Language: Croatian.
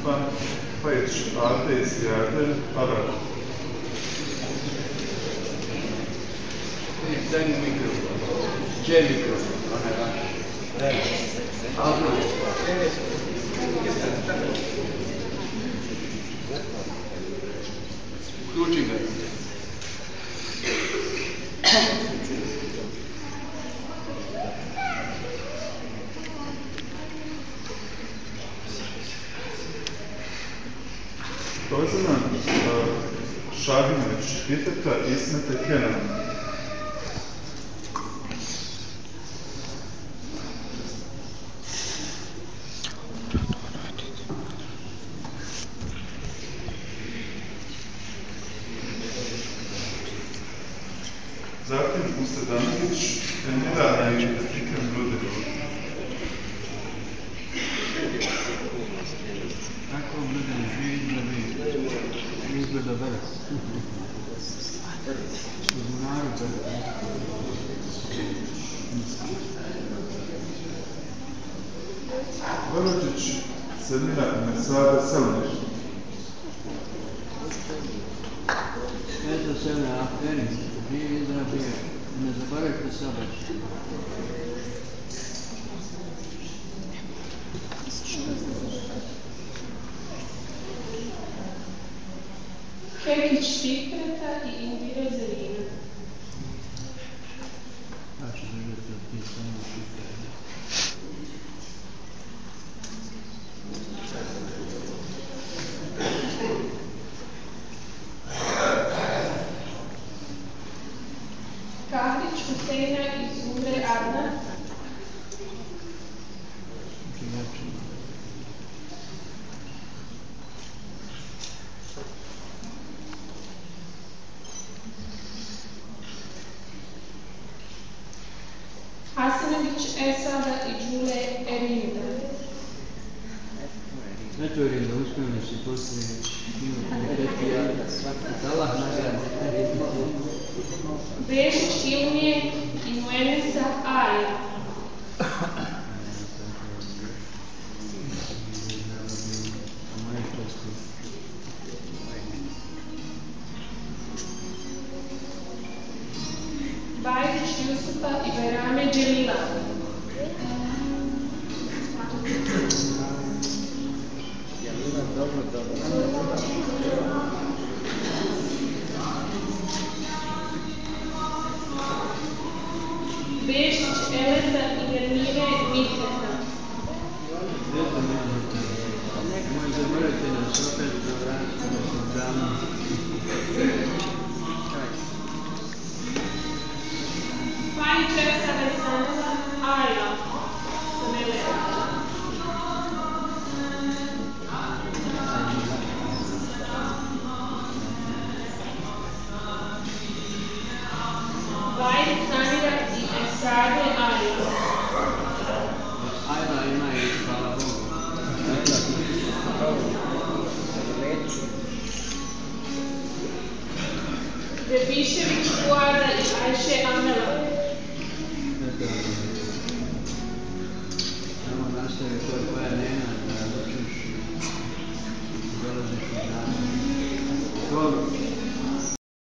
lütfen payış adres yerde arar. Sen mikrofon. C mikrofon. Evet. Aldım. Evet. Включи го. Този zaman Şahinović pitata İsmet'e Kenan. Zatim Ustadanović trenira na Identifikan Broderu. Kako izgleda veras? Vrločić trenira Mesada Selmer. Ето себе, Афгани, вие израби, не забравяйте себе. Kekić Fikreta I Indire Zerina. Znači, držite od tih samo Fikreta. Kahrić Huseina I Zure Adnan. Hasanović Esada I Đule Erinda. Ето Erinda, uspjeli si poslije Fikreta, Allah nagradi. Bešić Ilmije I Muenesa Aja. Bajdić Jusufa I Bajrame Dželila. Bešić Eleza I Nermine Mitreta. Moj zaboravite nas opet vratiti na programu. Fajić Esada I Sanova Ajla. Sameleva. Vajdić Samira I Esada